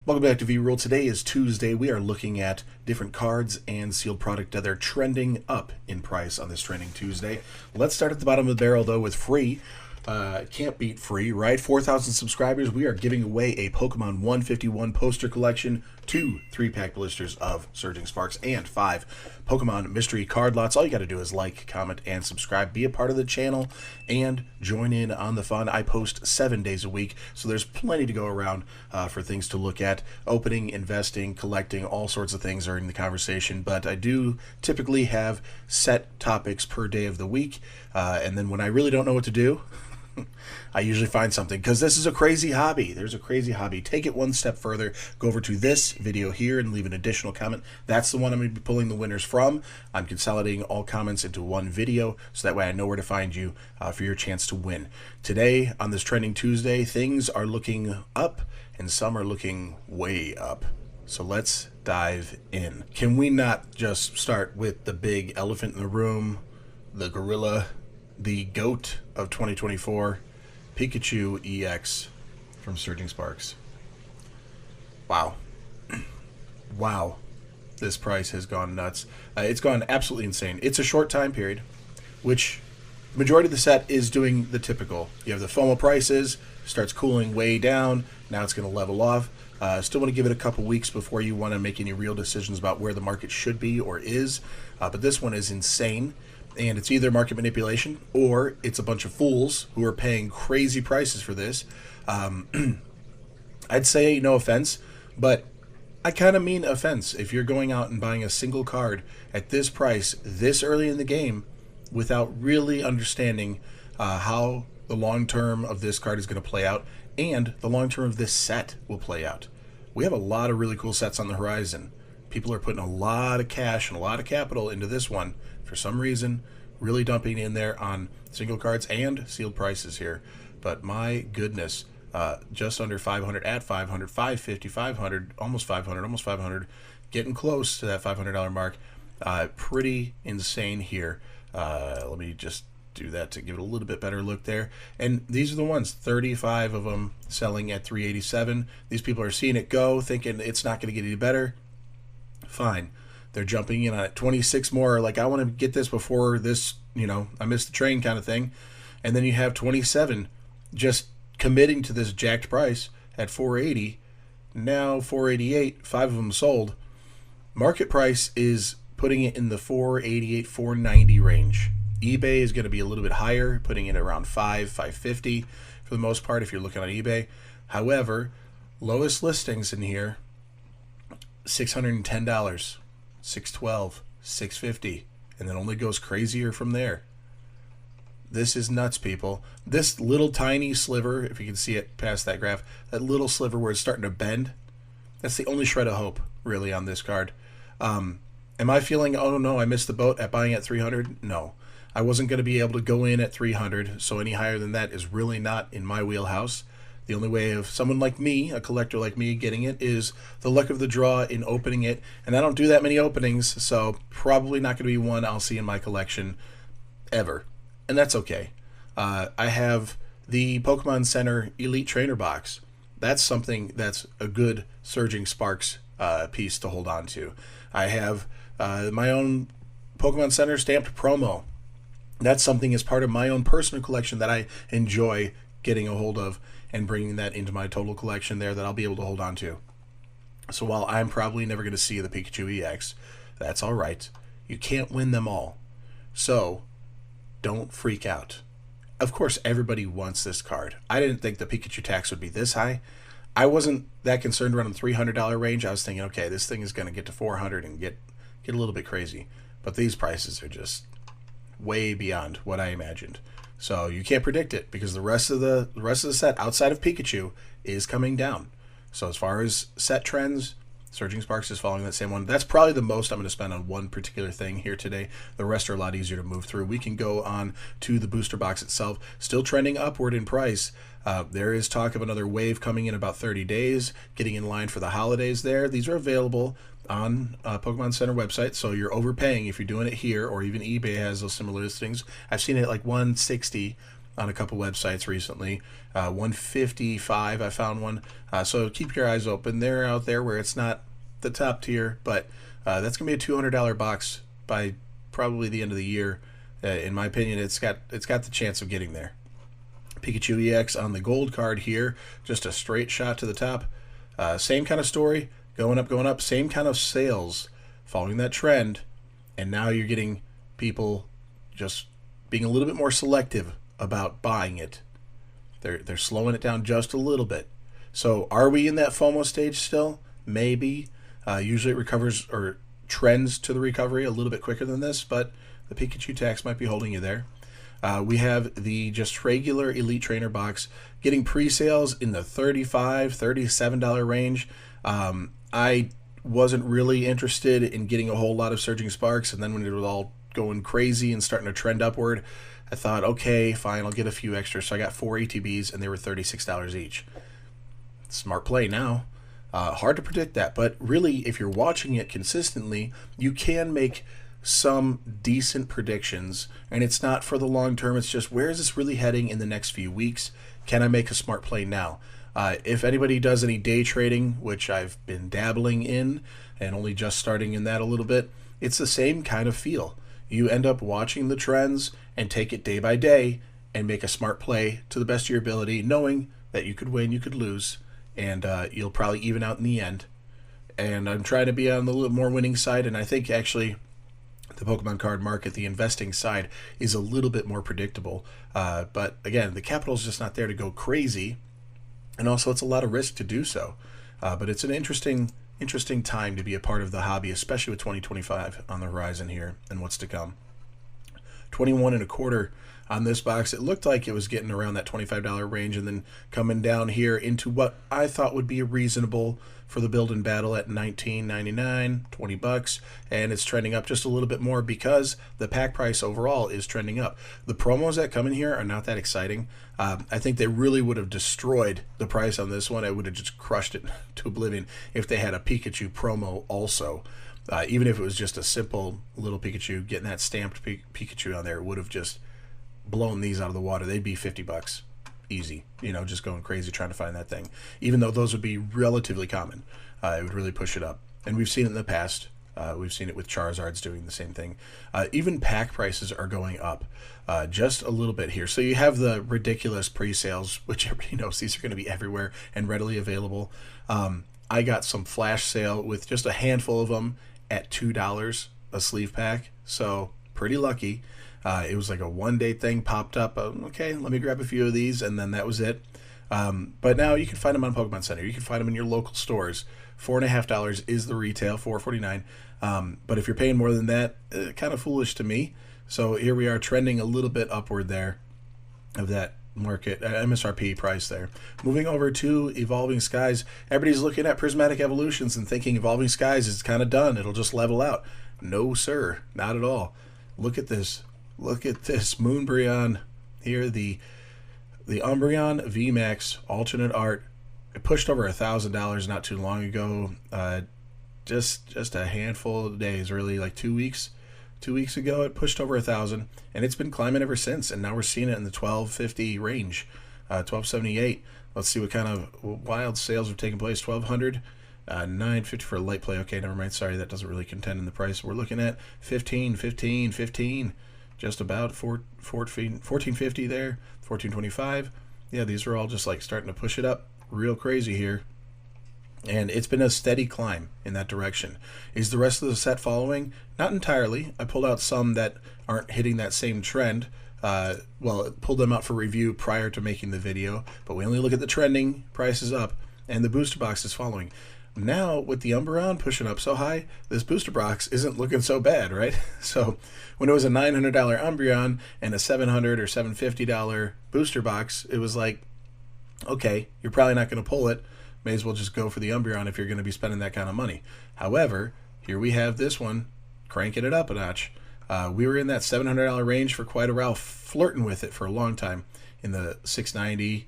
Welcome back to V-Roll. Today is Tuesday. We are looking at different cards and sealed product that are trending up in price on this trending Tuesday. Let's start at the bottom of the barrel, though, with free. Can't beat free, right? 4,000 subscribers. We are giving away a Pokemon 151 poster collection, 2 3-pack blisters of Surging Sparks, and 5 Pokemon mystery card lots. All you got to do is like, comment, and subscribe. Be a part of the channel and join in on the fun. I post 7 days a week, so there's plenty to go around for things to look at. Opening, investing, collecting, all sorts of things are in the conversation, but I do typically have set topics per day of the week, and then when I really don't know what to do, I usually find something, because this is a crazy hobby. There's a crazy hobby. Take it one step further. Go over to this video here and leave an additional comment. That's the one I'm going to be pulling the winners from. I'm consolidating all comments into one video, so that way I know where to find you for your chance to win. Today, on this Trending Tuesday, things are looking up, and some are looking way up. So let's dive in. Can we not just start with the big elephant in the room, the gorilla, the GOAT of 2024, Pikachu EX from Surging Sparks? Wow. Wow. This price has gone nuts. It's gone absolutely insane. It's a short time period, which the majority of the set is doing the typical. You have the FOMO prices, starts cooling way down, now it's going to level off. Still want to give it a couple weeks before you want to make any real decisions about where the market should be or is, but this one is insane. And it's either market manipulation or it's a bunch of fools who are paying crazy prices for this. I'd say no offense, but I kind of mean offense. If you're going out and buying a single card at this price this early in the game without really understanding how the long term of this card is going to play out and the long term of this set will play out. We have a lot of really cool sets on the horizon. People are putting a lot of cash and a lot of capital into this one. For some reason, really dumping in there on single cards and sealed prices here. But my goodness, just under 500 at 500, 550, 500, almost 500, getting close to that $500 mark. Pretty insane here. Let me just do that to give it a little bit better look there. And these are the ones, 35 of them selling at 387. These people are seeing it go, thinking it's not going to get any better. Fine. They're jumping in on it. 26 more, like, I want to get this before this, I missed the train kind of thing. And then you have 27 just committing to this jacked price at 480. Now 488, 5 of them sold. Market price is putting it in the 488, 490 range. eBay is going to be a little bit higher, putting it around 550 for the most part if you're looking on eBay. However, lowest listings in here, $610. 612, 650, and then only goes crazier from there. This is nuts, people. This little tiny sliver, if you can see it past that graph, that little sliver where it's starting to bend, that's the only shred of hope really on this card. Am I feeling, oh no, I missed the boat at buying at 300? No, I wasn't going to be able to go in at 300, so any higher than that is really not in my wheelhouse. The only way of someone like me, a collector like me, getting it is the luck of the draw in opening it. And I don't do that many openings, so probably not going to be one I'll see in my collection ever. And that's okay. I have the Pokemon Center Elite Trainer Box. That's something that's a good Surging Sparks piece to hold on to. I have my own Pokemon Center stamped promo. That's something as part of my own personal collection that I enjoy getting a hold of and bringing that into my total collection there that I'll be able to hold on to. So while I'm probably never going to see the Pikachu EX, that's all right. You can't win them all. So don't freak out. Of course, everybody wants this card. I didn't think the Pikachu tax would be this high. I wasn't that concerned around the $300 range. I was thinking, okay, this thing is going to get to 400 and get a little bit crazy. But these prices are just way beyond what I imagined. So you can't predict it because the rest of the set outside of Pikachu is coming down. So as far as set trends, Surging Sparks is following that same one. That's probably the most I'm going to spend on one particular thing here today. The rest are a lot easier to move through. We can go on to the booster box itself. Still trending upward in price. There is talk of another wave coming in about 30 days, getting in line for the holidays there. These are available on Pokemon Center website, so you're overpaying if you're doing it here, or even eBay has those similar listings. I've seen it at like 160 on a couple websites recently. 155, I found one. So keep your eyes open. They're out there where it's not the top tier, but that's gonna be a $200 box by probably the end of the year. In my opinion, it's got the chance of getting there. Pikachu EX on the gold card here, just a straight shot to the top. Same kind of story, going up, same kind of sales, following that trend, and now you're getting people just being a little bit more selective about buying it. They're slowing it down just a little bit. So are we in that FOMO stage still? Maybe. Usually it recovers or trends to the recovery a little bit quicker than this, but the Pikachu tax might be holding you there. We have the just regular Elite Trainer box getting pre-sales in the $35, $37 range. I wasn't really interested in getting a whole lot of Surging Sparks, and then when it was all going crazy and starting to trend upward, I thought, okay, fine, I'll get a few extras. So I got 4 ATBs, and they were $36 each. Smart play now. Hard to predict that, but really, if you're watching it consistently, you can make some decent predictions, and it's not for the long term. It's just, where is this really heading in the next few weeks? Can I make a smart play now? If anybody does any day trading, which I've been dabbling in and only just starting in that a little bit, it's the same kind of feel. You end up watching the trends and take it day by day and make a smart play to the best of your ability, knowing that you could win, you could lose, and you'll probably even out in the end. And I'm trying to be on the little more winning side, and I think actually the Pokemon card market, the investing side, is a little bit more predictable. But again, the capital's just not there to go crazy, and also it's a lot of risk to do so. But it's an interesting time to be a part of the hobby, especially with 2025 on the horizon here and what's to come. 21 and a quarter on this box. It looked like it was getting around that $25 range and then coming down here into what I thought would be reasonable for the build and battle at $19.99, $20, and it's trending up just a little bit more because the pack price overall is trending up. The promos that come in here are not that exciting. I think they really would have destroyed the price on this one. I would have just crushed it to oblivion if they had a Pikachu promo also. Even if it was just a simple little Pikachu, getting that stamped Pikachu on there would have just blown these out of the water. They'd be $50 easy, just going crazy trying to find that thing. Even though those would be relatively common, it would really push it up. And we've seen it in the past. We've seen it with Charizards doing the same thing. Even pack prices are going up just a little bit here. So you have the ridiculous pre-sales, which everybody knows these are going to be everywhere and readily available. I got some flash sale with just a handful of them at $2 a sleeve pack, so pretty lucky. It was like a one-day thing, popped up. Okay, let me grab a few of these, and then that was it. But now you can find them on Pokemon Center. You can find them in your local stores. $4.50 is the retail, $4.49. But if you're paying more than that, kind of foolish to me. So here we are trending a little bit upward there of that market MSRP price there. Moving over to Evolving Skies, everybody's looking at Prismatic Evolutions and thinking Evolving Skies is kind of done. It'll just level out. No, sir, not at all. Look at this. Look at this Moonbryon here, the Umbreon VMAX alternate art. It pushed over $1,000 not too long ago. Just a handful of days, really, like 2 weeks. 2 weeks ago, it pushed over 1,000, and it's been climbing ever since. And now we're seeing it in the 1250 range, 1278. Let's see what kind of wild sales have taken place. 1,200. 950 for a light play. Okay, never mind. Sorry, that doesn't really contend in the price. We're looking at 15, just about 1450 there, 1425. Yeah, these are all just like starting to push it up real crazy here. And it's been a steady climb in that direction. Is the rest of the set following? Not entirely. I pulled out some that aren't hitting that same trend. Well, pulled them out for review prior to making the video, but we only look at the trending prices up, and the booster box is following. Now, with the Umbreon pushing up so high, this booster box isn't looking so bad, right? So when it was a $900 Umbreon and a $700 or $750 booster box, it was like, okay, you're probably not going to pull it. May as well just go for the Umbreon if you're going to be spending that kind of money. However, here we have this one cranking it up a notch. We were in that $700 range for quite a while, flirting with it for a long time in the $690,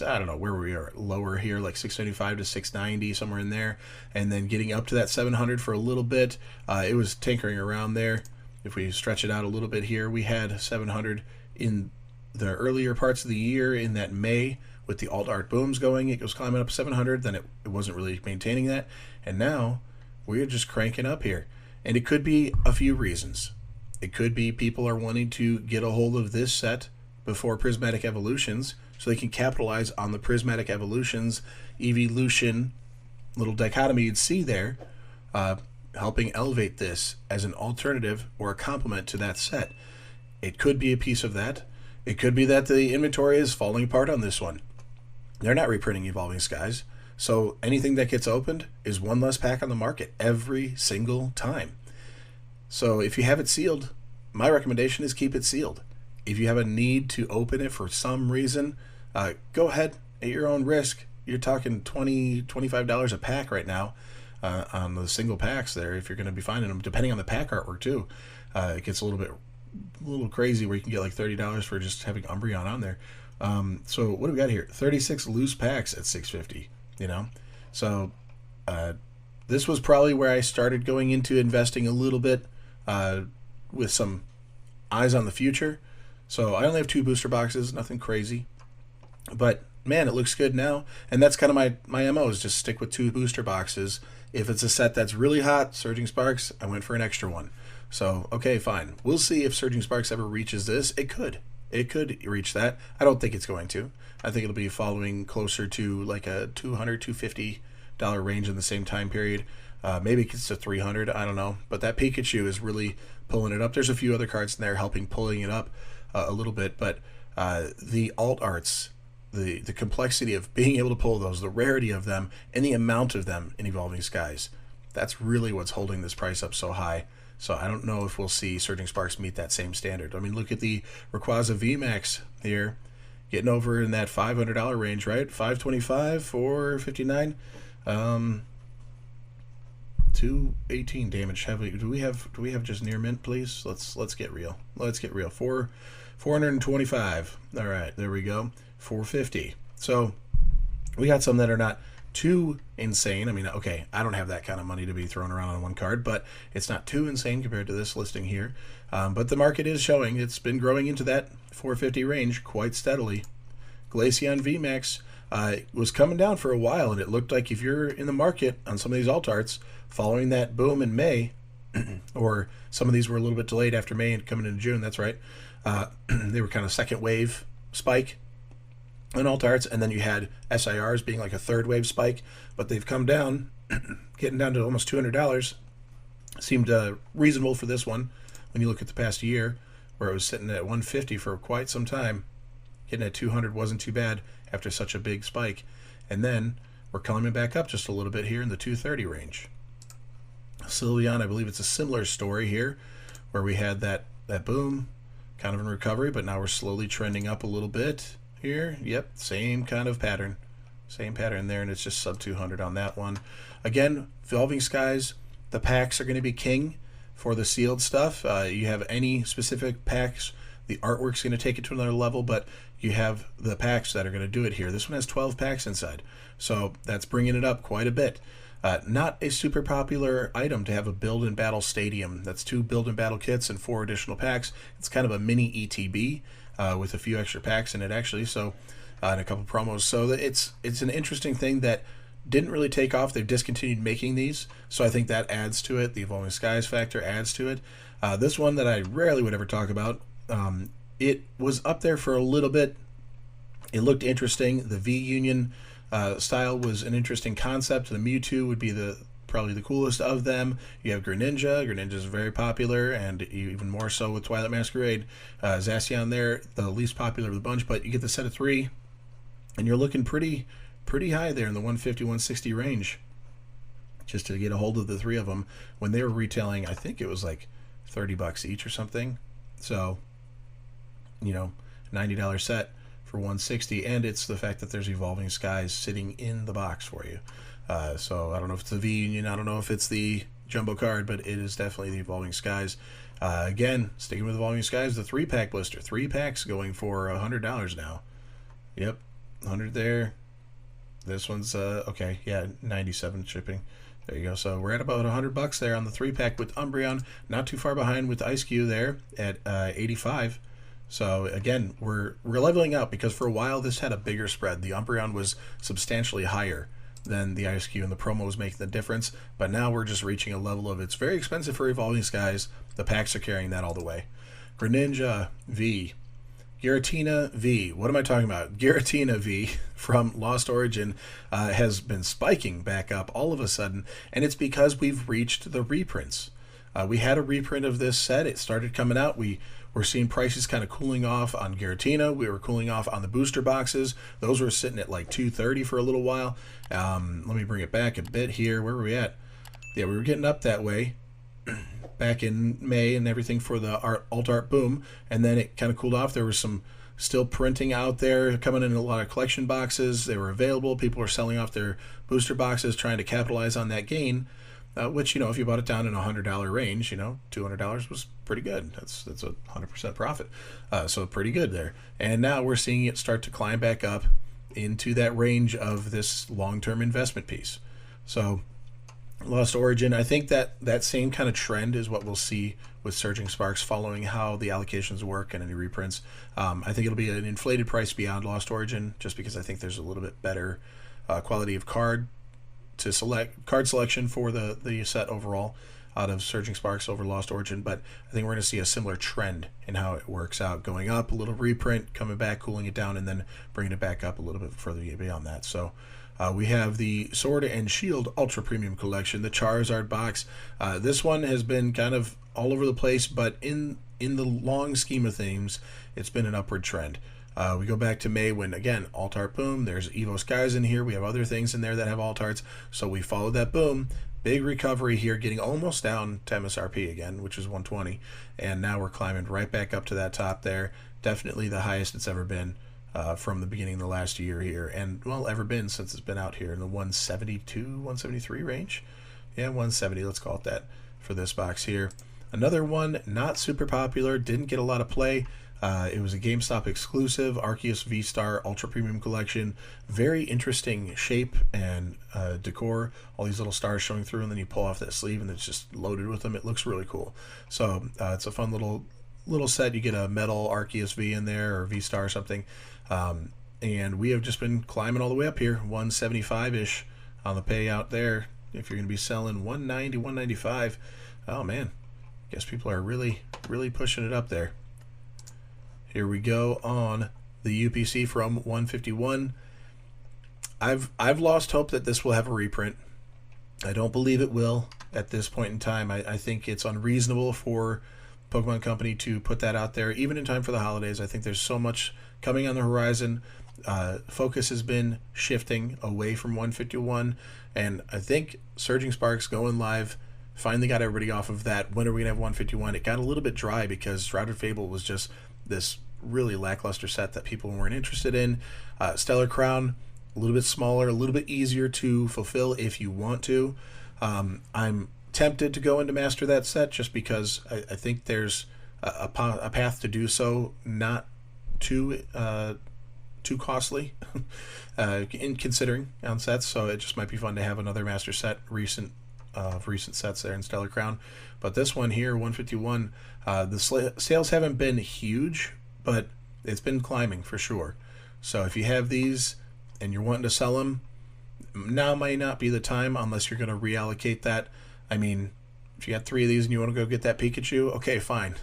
I don't know where we are, lower here, like $675 to $690, somewhere in there, and then getting up to that $700 for a little bit. It was tinkering around there, If we stretch it out a little bit here, we had 700 in the earlier parts of the year in that May with the alt art booms going. It was climbing up 700, then it wasn't really maintaining that. And now we're just cranking up here. And it could be a few reasons. It could be people are wanting to get a hold of this set before Prismatic Evolutions so they can capitalize on the Prismatic Evolutions evolution little dichotomy you'd see there, helping elevate this as an alternative or a complement to that set. It could be a piece of that. It could be that the inventory is falling apart on this one. They're not reprinting Evolving Skies, so anything that gets opened is one less pack on the market every single time. So if you have it sealed, my recommendation is keep it sealed. If you have a need to open it for some reason, go ahead at your own risk. You're talking $20, $25 a pack right now on the single packs there if you're going to be finding them, depending on the pack artwork too. It gets a little crazy where you can get like $30 for just having Umbreon on there. So what do we got here? 36 loose packs at $6.50, you know? So this was probably where I started going into investing a little bit with some eyes on the future. So I only have 2 booster boxes, nothing crazy. But man, it looks good now. And that's kind of my MO, is just stick with 2 booster boxes. If it's a set that's really hot, Surging Sparks, I went for an extra one. So, okay, fine. We'll see if Surging Sparks ever reaches this. It could. It could reach that. I don't think it's going to. I think it'll be following closer to like a $200, $250 range in the same time period. Maybe it's a $300, I don't know. But that Pikachu is really pulling it up. There's a few other cards in there helping pulling it up a little bit. But the alt arts, the complexity of being able to pull those, the rarity of them, and the amount of them in Evolving Skies, that's really what's holding this price up so high. So I don't know if we'll see Surging Sparks meet that same standard. I mean, look at the Rayquaza VMAX here, getting over in that $500 range, right? $525, $459, 218 damage. Do we have just near mint, please? Let's get real. Let's get real. 425. All right, there we go. 450. So we got some that are not too insane. I mean, okay, I don't have that kind of money to be thrown around on one card, but it's not too insane compared to this listing here. But the market is showing it's been growing into that 450 range quite steadily. Glaceon VMAX was coming down for a while, and it looked like if you're in the market on some of these alt arts following that boom in May, or some of these were a little bit delayed after May and coming into June, that's right. They were kind of second wave spike on alt arts, and then you had SIRs being like a third wave spike, but they've come down, getting down to almost $200. Seemed reasonable for this one when you look at the past year, where it was sitting at $150 for quite some time. Getting at $200 wasn't too bad after such a big spike. And then we're climbing back up just a little bit here in the $230 range. Sylveon, I believe it's a similar story here, where we had that boom, kind of in recovery, but now we're slowly trending up a little bit here. Yep, same kind of pattern. Same pattern there, and it's just sub 200 on that one. Again, Evolving Skies, the packs are going to be king for the sealed stuff. You have any specific packs, the artwork's going to take it to another level, but you have the packs that are going to do it here. This one has 12 packs inside, so that's bringing it up quite a bit. Not a super popular item to have a build and battle stadium. That's 2 build and battle kits and 4 additional packs. It's kind of a mini ETB with a few extra packs in it, actually. So, and a couple promos. So it's an interesting thing that didn't really take off. They've discontinued making these, so I think that adds to it. The Evolving Skies factor adds to it. This one that I rarely would ever talk about. It was up there for a little bit. It looked interesting. The V-Union style was an interesting concept. The Mewtwo would be probably the coolest of them. You have Greninja. Greninja is very popular, and even more so with Twilight Masquerade. Zacian there, the least popular of the bunch, but you get the set of 3, and you're looking pretty high there in the 150, 160 range just to get a hold of the 3 of them. When they were retailing, I think it was like $30 each or something. So, you know, $90 set for 160, and it's the fact that there's Evolving Skies sitting in the box for you. So I don't know if it's the V-Union, I don't know if it's the Jumbo card, but it is definitely the Evolving Skies. Again, sticking with Evolving Skies, the 3-pack blister. 3 packs going for $100 now. Yep, 100 there. This one's, okay, yeah, 97 shipping. There you go. So we're at about $100 there on the 3-pack with Umbreon. Not too far behind with Ice Cube there at 85. So again, we're leveling out because for a while this had a bigger spread. The Umbreon was substantially higher than the Ice Cube, and the promo was making the difference. But now we're just reaching a level of it's very expensive for Evolving Skies. The packs are carrying that all the way. Greninja V. Giratina V. What am I talking about? Giratina V from Lost Origin has been spiking back up all of a sudden, and it's because we've reached the reprints. We had a reprint of this set. It started coming out. We're seeing prices kind of cooling off on Giratina. We were cooling off on the booster boxes. Those were sitting at like $230 for a little while. Let me bring it back a bit here. Where were we at? Yeah, we were getting up that way back in May and everything for the Alt Art Boom, and then it kind of cooled off. There was some still printing out there, coming in a lot of collection boxes. They were available. People were selling off their booster boxes, trying to capitalize on that gain, which, if you bought it down in $100 range, $200 was pretty good. That's a 100% profit. So pretty good there. And now we're seeing it start to climb back up into that range of this long-term investment piece. So Lost Origin, I think that same kind of trend is what we'll see with Surging Sparks, following how the allocations work and any reprints. I think it'll be an inflated price beyond Lost Origin, just because I think there's a little bit better quality of card selection for the set overall out of Surging Sparks over Lost Origin. But I think we're going to see a similar trend in how it works out, going up a little reprint, coming back, cooling it down, and then bringing it back up a little bit further beyond that. So we have the Sword and Shield Ultra Premium Collection, the Charizard box. This one has been kind of all over the place, but in the long scheme of things, it's been an upward trend. We go back to May when, again, Alt Art Boom. There's Evo Skies in here. We have other things in there that have Alt Arts. So we followed that boom. Big recovery here, getting almost down to MSRP again, which is 120. And now we're climbing right back up to that top there. Definitely the highest it's ever been. From the beginning of the last year here, and ever been since it's been out here in the 172, 173 range. Yeah, 170, let's call it that for this box here. Another one, not super popular, didn't get a lot of play. It was a GameStop exclusive, Arceus V-Star Ultra Premium Collection. Very interesting shape and decor. All these little stars showing through, and then you pull off that sleeve, and it's just loaded with them. It looks really cool. So it's a fun little set. You get a metal Arceus V in there, or V-Star or something. And we have just been climbing all the way up here, 175-ish on the payout there. If you're going to be selling 190, 195, oh man, guess people are really pushing it up there. Here we go on the UPC from 151. I've lost hope that this will have a reprint. I don't believe it will at this point in time. I think it's unreasonable for Pokemon Company to put that out there, even in time for the holidays. I think there's so much coming on the horizon. Focus has been shifting away from 151, and I think Surging Sparks going live finally got everybody off of that. When are we going to have 151? It got a little bit dry because Shrouded Fable was just this really lackluster set that people weren't interested in. Stellar Crown, a little bit smaller, a little bit easier to fulfill if you want to. I'm tempted to go into Master that set just because I think there's a path to do so, not too costly in considering on sets. So it just might be fun to have another Master set, recent sets there in Stellar Crown. But this one here, 151, the sales haven't been huge, but it's been climbing for sure. So if you have these and you're wanting to sell them, now might not be the time unless you're going to reallocate that. I mean, if you got 3 of these and you want to go get that Pikachu, okay, fine.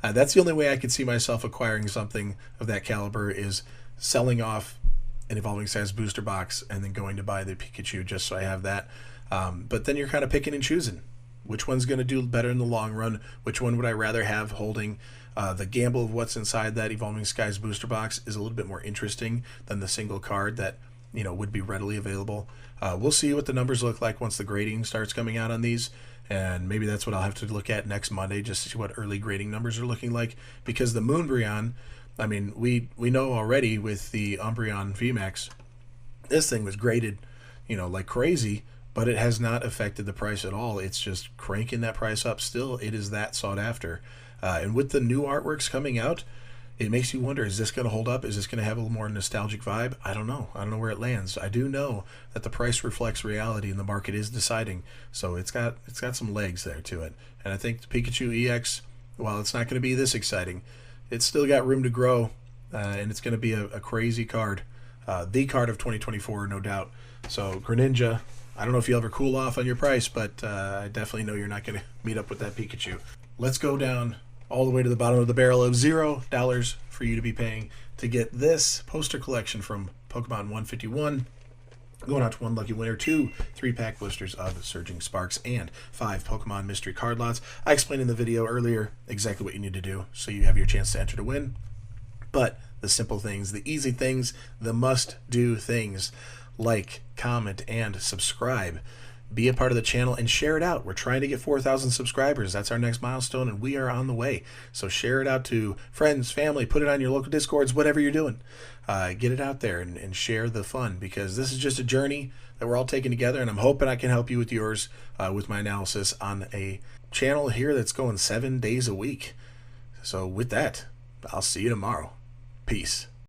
That's the only way I could see myself acquiring something of that caliber, is selling off an Evolving Skies booster box and then going to buy the Pikachu just so I have that. But then you're kind of picking and choosing. Which one's going to do better in the long run? Which one would I rather have holding? The gamble of what's inside that Evolving Skies booster box is a little bit more interesting than the single card that would be readily available. We'll see what the numbers look like once the grading starts coming out on these, and maybe that's what I'll have to look at next Monday, just to see what early grading numbers are looking like. Because the Moonbreon, I mean, we know already with the Umbreon VMAX, this thing was graded, like crazy, but it has not affected the price at all. It's just cranking that price up. Still, it is that sought after. And with the new artworks coming out, it makes you wonder, is this going to hold up? Is this going to have a little more nostalgic vibe? I don't know. I don't know where it lands. I do know that the price reflects reality and the market is deciding. So it's got some legs there to it. And I think the Pikachu EX, while it's not going to be this exciting, it's still got room to grow, and it's going to be a crazy card. The card of 2024, no doubt. So Greninja, I don't know if you'll ever cool off on your price, but I definitely know you're not going to meet up with that Pikachu. Let's go down all the way to the bottom of the barrel of $0 for you to be paying to get this poster collection from Pokemon 151. Going out to one lucky winner, 2 3-pack boosters of Surging Sparks, and 5 Pokemon mystery card lots. I explained in the video earlier exactly what you need to do so you have your chance to enter to win. But the simple things, the easy things, the must-do things, like, comment, and subscribe. Be a part of the channel and share it out. We're trying to get 4,000 subscribers. That's our next milestone, and we are on the way. So share it out to friends, family, put it on your local Discords, whatever you're doing. Get it out there and share the fun, because this is just a journey that we're all taking together, and I'm hoping I can help you with yours with my analysis on a channel here that's going 7 days a week. So with that, I'll see you tomorrow. Peace.